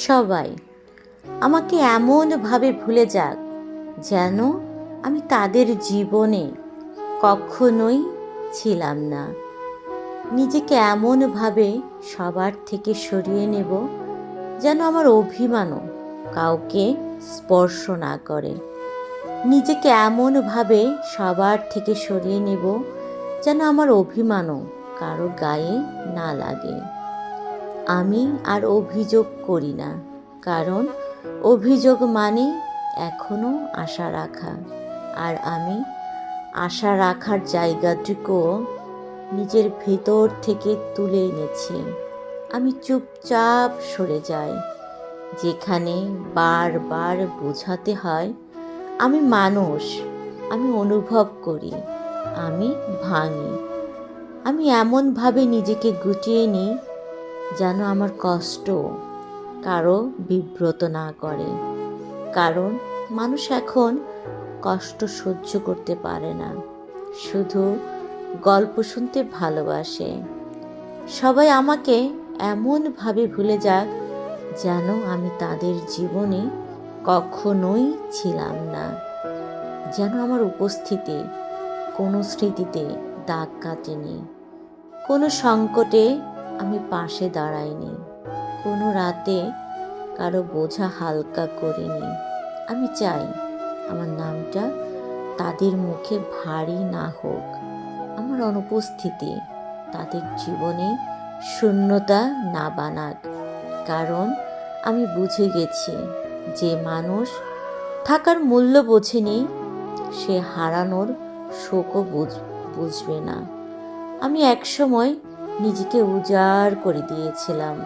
সবাই আমাকে এমনভাবে ভুলে যাক যেন আমি তাদের জীবনে কখনোই ছিলাম না। নিজেকে এমনভাবে সবার থেকে সরিয়ে নেব যেন আমার অভিমানও কাউকে স্পর্শ না করে। নিজেকে এমনভাবে সবার থেকে সরিয়ে নেব যেন আমার অভিমানও কারো গায়ে না লাগে। আমি আর অভিযোগ করি না, কারণ অভিযোগ মানে এখনো আশা রাখা, আর আমি আশা রাখার জায়গাটুকুও নিজের ভেতর থেকে তুলে এনেছি। আমি চুপচাপ সরে যাই যেখানে বারবার বোঝাতে হয় আমি মানুষ, আমি অনুভব করি, আমি ভাঙি। আমি এমনভাবে নিজেকে গুটিয়ে নিই যেন আমার কষ্ট কারো বিব্রত না করে, কারণ মানুষ এখন কষ্ট সহ্য করতে পারে না, শুধু গল্প শুনতে ভালোবাসে। সবাই আমাকে এমনভাবে ভুলে যাক যেন আমি তাদের জীবনে কখনোই ছিলাম না, যেন আমার উপস্থিতি কোনো স্মৃতিতে দাগ কাটেনি, কোনো সংকটে আমি পাশে দাঁড়াইনি, কোনো রাতে কারো বোঝা হালকা করিনি। আমি চাই আমার নামটা তাদের মুখে ভারী না হোক, আমার অনুপস্থিতি তাদের জীবনে শূন্যতা না বানাক, কারণ আমি বুঝে গেছি যে মানুষ থাকার মূল্য বোঝেনি সে হারানোর শোকও বুঝবে না। আমি একসময় নিজেকে উজাড় করে দিয়েছিলাম,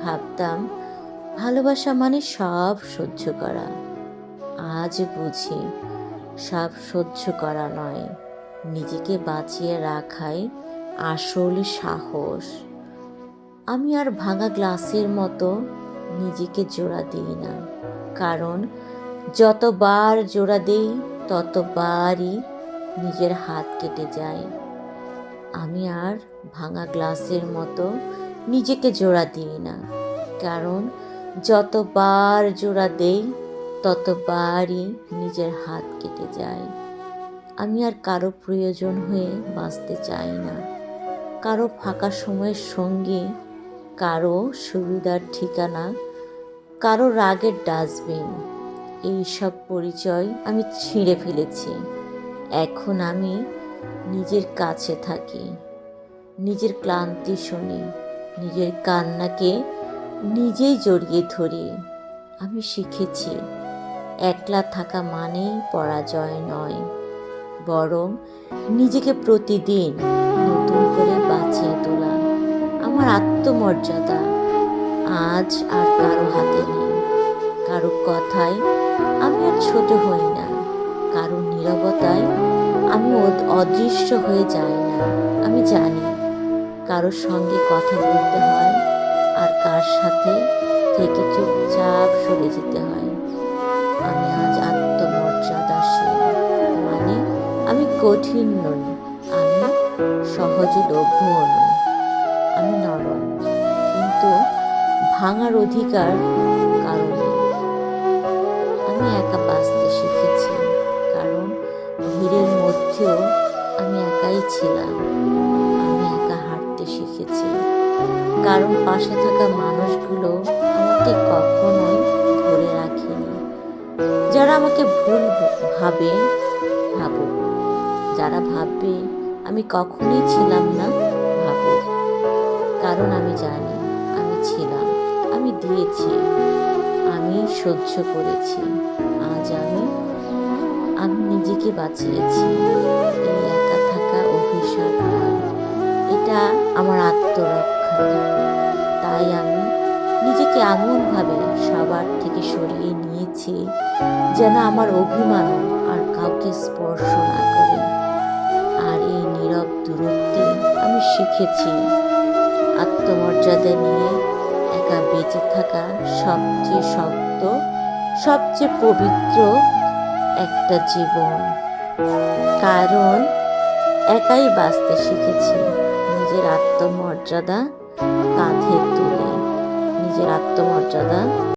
ভাবতাম ভালোবাসা মানে সব সহ্য করা। আজ বুঝি সব সহ্য করা নয়, নিজেকে বাঁচিয়ে রাখাই আসল সাহস। আমি আর ভাঙা গ্লাসের মতো নিজেকে জোড়া দিই না, কারণ যতবার জোড়া দিই ততবারই নিজের হাত কেটে যায়। আমি আর ভাঙা গ্লাসের মতো নিজেকে জোড়া দিই না, কারণ যতবার জোড়া দেই ততবারই নিজের হাত কেটে যায়। আমি আর কারো প্রয়োজন হয়ে বাঁচতে চাই না, কারো ফাঁকা সময়ের সঙ্গী, কারো সুবিধার ঠিকানা, কারো রাগের ডাস্টবিন। এইসব পরিচয় আমি ছিঁড়ে ফেলেছি। এখন আমি নিজের কাছে থাকি, নিজের ক্লান্তি শুনি, নিজের কান্নাকে নিজেই জড়িয়ে ধরি। আমি শিখেছি একলা থাকা মানেই পরাজয় নয়, বরং নিজেকে প্রতিদিন নতুন করে বাঁচিয়ে তোলা। আমার আত্মমর্যাদা আজ আর কারো হাতে নেই, কারো কথায় আমি আর ছোট হই না, কারো নীরবতায় আমি অদৃশ্য হয়ে যাই না। আমি জানি কারোর সঙ্গে কথা বলতে হয় আর কার সাথে থেকে চুপচাপ সরে যেতে হয়। আমি আজ আত্মমর্যাদাশীল, মানে আমি কঠিন নই, আমি সহজলভ্যও নই, আমি নরম, কিন্তু ভাঙার অধিকার কারণে। আমি একা বাঁচতে শিখেছি, কারণ ভিড়ের মধ্যেও আমি একাই ছিলাম। আমি একা হাঁটতে শিখেছি, কারণ পাশে থাকা মানুষগুলো আমাকে কখনোই ধরে রাখেনি। যারা আমাকে ভুল ভাবে ভাবুক, যারা ভাববে আমি কখনোই ছিলাম না ভাবুক, কারণ আমি জানি আমি ছিলাম, আমি দিয়েছি, আমি সহ্য করেছি। আজ আমি নিজেকে বাঁচিয়েছি। এই একা থাকা অভিশাপ নয়, এটা আমার আত্মরক্ষা। তাই আমি নিজেকে এমনভাবে সবার থেকে সরিয়ে নিয়েছি যেন আমার অভিমানও আর কাউকে স্পর্শ না করে। আর এই নীরব দূরত্বে আমি শিখেছি আত্মমর্যাদা নিয়ে একা বেঁচে থাকা সবচেয়ে শক্ত, সবচেয়ে পবিত্র একটা জীবন। কারণ একাই বাঁচতে শিখেছি, নিজের আত্মমর্যাদা কাঁধে তুলে, নিজের নিজের আত্মমর্যাদা